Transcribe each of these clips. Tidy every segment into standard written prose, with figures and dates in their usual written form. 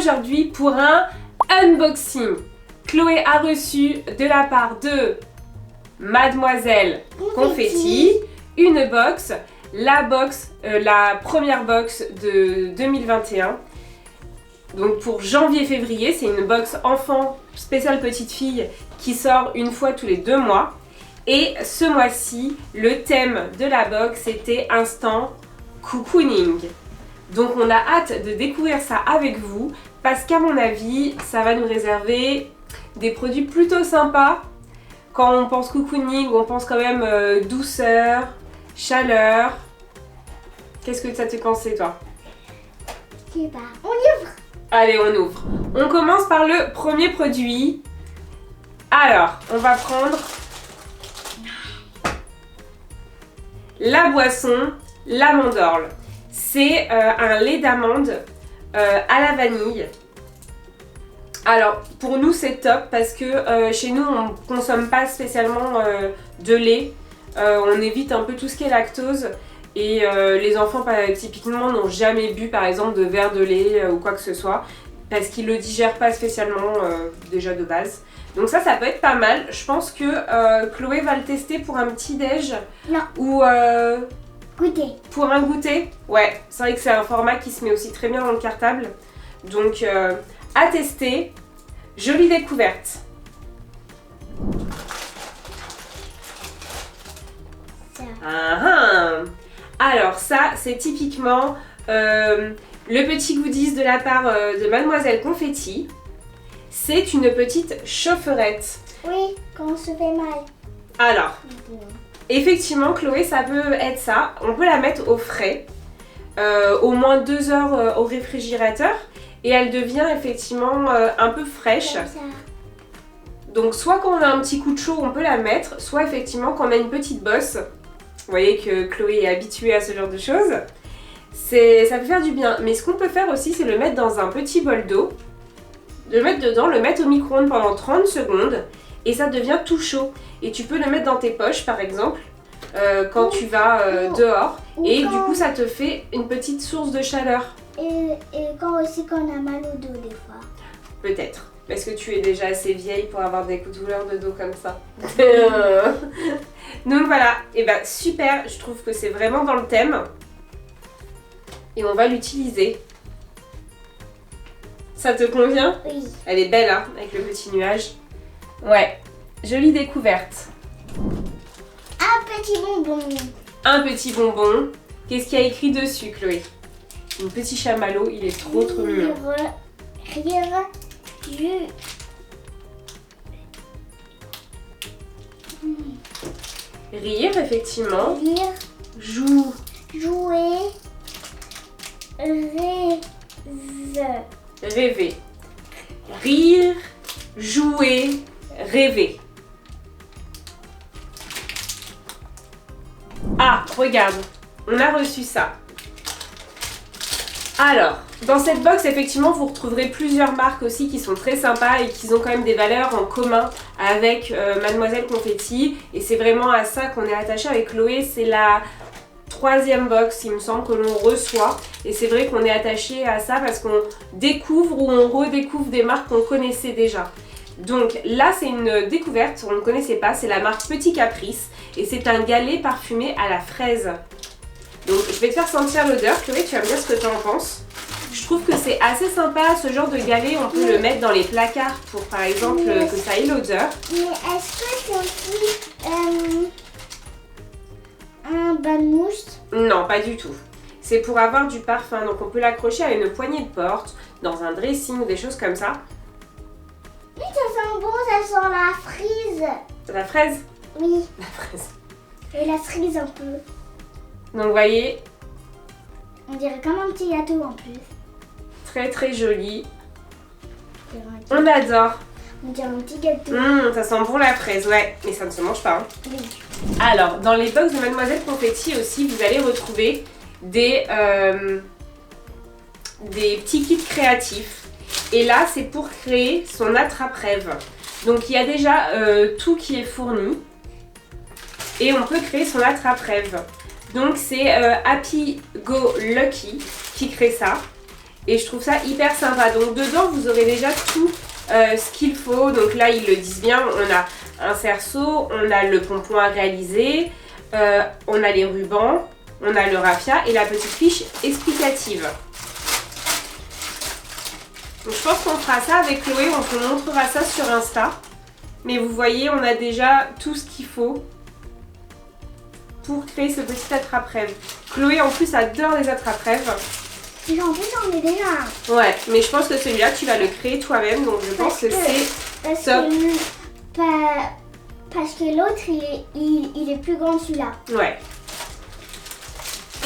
aujourd'hui pour un unboxing. Chloé a reçu de la part de Mademoiselle Confetti une box, la première box de 2021. Donc pour janvier-février, c'est une box enfant spéciale petite fille qui sort une fois tous les 2 mois. Et ce mois-ci, le thème de la box était instant cocooning. Donc on a hâte de découvrir ça avec vous parce qu'à mon avis, ça va nous réserver des produits plutôt sympas. Quand on pense cocooning, on pense quand même douceur, chaleur. Qu'est-ce que ça te pensait toi? Je sais pas. On ouvre. Allez, on ouvre. On commence par le premier produit. Alors, on va prendre la boisson l'amandorle. C'est un lait d'amande à la vanille. Alors pour nous c'est top parce que chez nous on ne consomme pas spécialement de lait. On évite un peu tout ce qui est lactose et les enfants typiquement n'ont jamais bu par exemple de verre de lait ou quoi que ce soit parce qu'ils ne le digèrent pas spécialement déjà de base. Donc ça peut être pas mal. Je pense que Chloé va le tester pour un petit déj. Non. Ou Goûter. pour un goûter. Ouais, c'est vrai que c'est un format qui se met aussi très bien dans le cartable. Donc à tester. Jolie découverte. Ça. Alors ça, c'est typiquement le petit goodies de la part de Mademoiselle Confetti. C'est une petite chaufferette. Oui, quand on se fait mal. Alors, effectivement, Chloé, ça peut être ça. On peut la mettre au frais, au moins 2 heures au réfrigérateur. Et elle devient effectivement un peu fraîche. Comme ça. Donc soit quand on a un petit coup de chaud, on peut la mettre, soit effectivement quand on a une petite bosse. Vous voyez que Chloé est habituée à ce genre de choses. Ça peut faire du bien. Mais ce qu'on peut faire aussi, c'est le mettre dans un petit bol d'eau. Le mettre dedans, le mettre au micro-ondes pendant 30 secondes. Et ça devient tout chaud. Et tu peux le mettre dans tes poches par exemple, quand tu vas dehors. Et du coup ça te fait une petite source de chaleur. Et quand aussi qu'on a mal au dos des fois. Peut-être. Parce que tu es déjà assez vieille pour avoir des douleurs de dos comme ça. Donc voilà, et bah super, je trouve que c'est vraiment dans le thème. Et on va l'utiliser. Ça te convient? Oui. Elle est belle hein, avec le petit nuage. Ouais, jolie découverte. Un petit bonbon. Un petit bonbon. Qu'est-ce qu'il y a écrit dessus, Chloé? Un petit chamallow, il est trop mignon. Rire, effectivement. Rire, jouer, Rêver. Rire, jouer, rêver. Ah, regarde, on a reçu ça. Alors, dans cette box, effectivement, vous retrouverez plusieurs marques aussi qui sont très sympas et qui ont quand même des valeurs en commun avec Mademoiselle Confetti. Et c'est vraiment à ça qu'on est attaché avec Chloé. C'est la 3e box, il me semble, que l'on reçoit. Et c'est vrai qu'on est attaché à ça parce qu'on découvre ou on redécouvre des marques qu'on connaissait déjà. Donc là, c'est une découverte, on ne connaissait pas. C'est la marque Petit Caprice et c'est un galet parfumé à la fraise. Donc je vais te faire sentir l'odeur. Chloé, tu vas me dire ce que tu en penses. Je trouve que c'est assez sympa ce genre de galet. On peut le mettre dans les placards pour par exemple que ça ait l'odeur. Mais est-ce que c'est aussi un bain de mousse? Non, pas du tout. C'est pour avoir du parfum. Donc on peut l'accrocher à une poignée de porte, dans un dressing ou des choses comme ça. Oui, ça sent bon, ça sent la frise. La fraise? Oui, La fraise. et la frise un peu. Donc vous voyez, On dirait comme un petit gâteau en plus. très joli. On On adore. dirait un petit gâteau. Ça sent bon la fraise, ouais. Mais ça ne se mange pas. Hein. Oui. Alors, dans les box de Mademoiselle Confetti aussi, vous allez retrouver des petits kits créatifs. Et là, c'est pour créer son attrape-rêve. Donc, il y a déjà tout qui est fourni. Et on peut créer son attrape-rêve. Donc, c'est Happy Go Lucky qui crée ça. Et je trouve ça hyper sympa. Donc dedans, vous aurez déjà tout ce qu'il faut. Donc là, ils le disent bien. On a un cerceau, on a le pompon à réaliser, on a les rubans, on a le raffia et la petite fiche explicative. Donc je pense qu'on fera ça avec Chloé. On vous montrera ça sur Insta. Mais vous voyez, on a déjà tout ce qu'il faut pour créer ce petit attrape-rêve. Chloé, en plus, adore les attrape-rêves. En plus, j'en ai déjà un. Ouais, mais je pense que celui-là, tu vas le créer toi-même, donc je pense que c'est top. Parce que l'autre, il est plus grand celui-là. Ouais.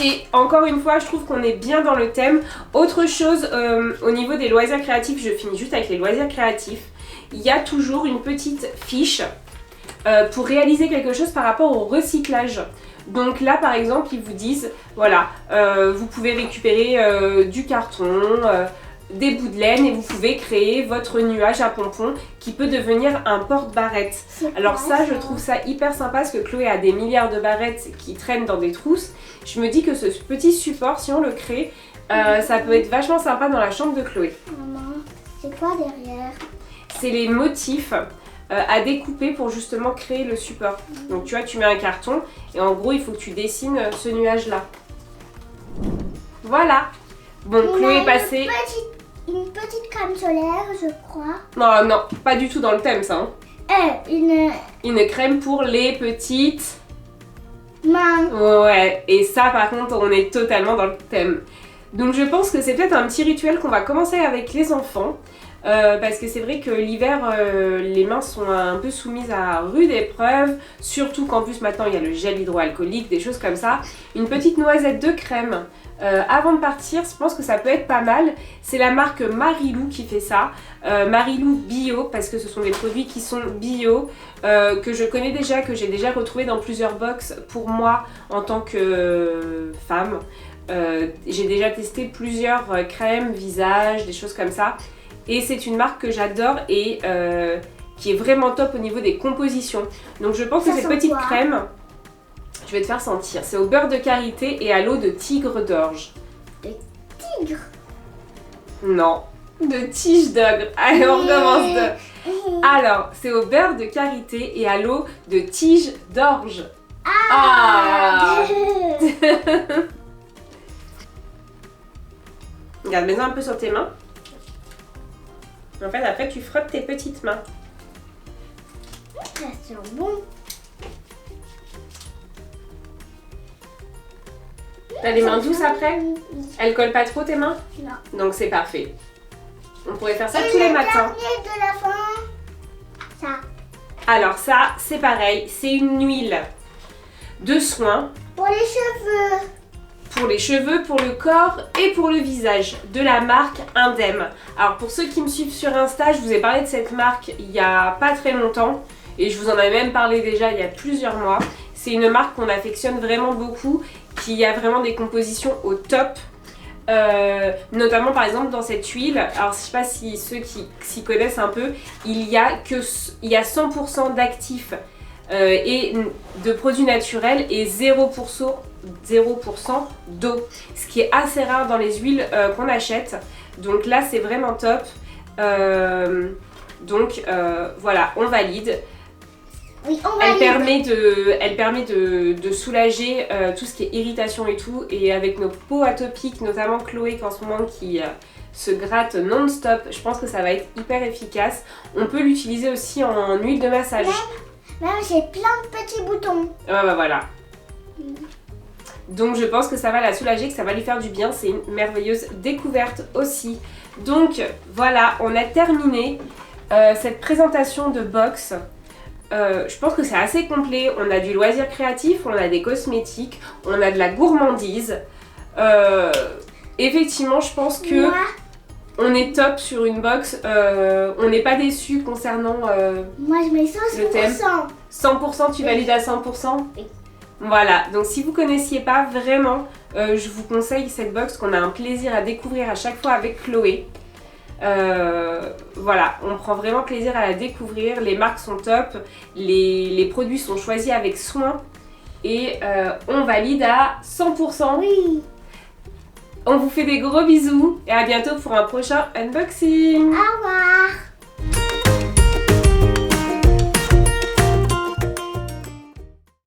Et encore une fois, je trouve qu'on est bien dans le thème. Autre chose, au niveau des loisirs créatifs, je finis juste avec les loisirs créatifs. Il y a toujours une petite fiche pour réaliser quelque chose par rapport au recyclage. Donc là par exemple ils vous disent voilà vous pouvez récupérer du carton, des bouts de laine et vous pouvez créer votre nuage à pompons qui peut devenir un porte-barrette. Alors ça je trouve ça hyper sympa parce que Chloé a des milliards de barrettes qui traînent dans des trousses. Je me dis que ce petit support, si on le crée, ça peut être vachement sympa dans la chambre de Chloé. Maman, c'est quoi derrière? C'est les motifs à découper pour justement créer le support. Donc tu vois, tu mets un carton et en gros il faut que tu dessines ce nuage là. Voilà. Bon, Chloé est passée. Une petite crème solaire, je crois. Non, non, pas du tout dans le thème ça. Hein. Une crème pour les petites mains. Ouais, et ça par contre on est totalement dans le thème. Donc je pense que c'est peut-être un petit rituel qu'on va commencer avec les enfants. Parce que c'est vrai que l'hiver, les mains sont un peu soumises à rude épreuve, surtout qu'en plus maintenant il y a le gel hydroalcoolique, des choses comme ça. Une petite noisette de crème avant de partir, je pense que ça peut être pas mal. C'est la marque Marilou qui fait ça, Marilou Bio, parce que ce sont des produits qui sont bio, que je connais déjà, que j'ai déjà retrouvé dans plusieurs box pour moi en tant que femme. J'ai déjà testé plusieurs crèmes, visage, des choses comme ça. Et c'est une marque que j'adore et qui est vraiment top au niveau des compositions. Donc je pense que cette petite crème, je vais te faire sentir. C'est au beurre de karité et à l'eau de tigre d'orge. De tigre? Non, de tige d'ogre. Allez, on recommence de... Alors, c'est au beurre de karité et à l'eau de tige d'orge. Ah. Regarde, mets-en un peu sur tes mains. En fait, après, tu frottes tes petites mains. Ça sent bon. T'as les mains douces après? Elles collent pas trop tes mains? Non. Donc c'est parfait. On pourrait faire ça tous les matins. De la fin, ça. Alors ça, c'est pareil. C'est une huile de soin. Pour les cheveux. Pour les cheveux, pour le corps et pour le visage, de la marque Indem. Alors pour ceux qui me suivent sur Insta, je vous ai parlé de cette marque il y a pas très longtemps et je vous en avais même parlé déjà il y a plusieurs mois. C'est une marque qu'on affectionne vraiment beaucoup, qui a vraiment des compositions au top. Notamment par exemple dans cette huile, alors je sais pas si ceux qui s'y connaissent un peu, il y a 100% d'actifs et de produits naturels et 0% d'eau, ce qui est assez rare dans les huiles qu'on achète. Donc là c'est vraiment top. Voilà, on valide. Oui, on valide. Elle permet de soulager tout ce qui est irritation et tout. Et avec nos peaux atopiques, notamment Chloé qui en ce moment qui se gratte non-stop, je pense que ça va être hyper efficace. On peut l'utiliser aussi en huile de massage. Même j'ai plein de petits boutons. Ah bah voilà. Donc je pense que ça va la soulager, que ça va lui faire du bien. C'est une merveilleuse découverte aussi. Donc voilà, on a terminé cette présentation de box. Je pense que c'est assez complet. On a du loisir créatif, on a des cosmétiques, on a de la gourmandise. Effectivement, je pense que on est top sur une box. On n'est pas déçu concernant moi je mets 100%. le thème. 100%, tu valides à 100%? Oui. Voilà, donc si vous ne connaissiez pas vraiment, je vous conseille cette box qu'on a un plaisir à découvrir à chaque fois avec Chloé. Voilà, on prend vraiment plaisir à la découvrir, les marques sont top, les produits sont choisis avec soin et on valide à 100%. Oui. On vous fait des gros bisous et à bientôt pour un prochain unboxing. Au revoir.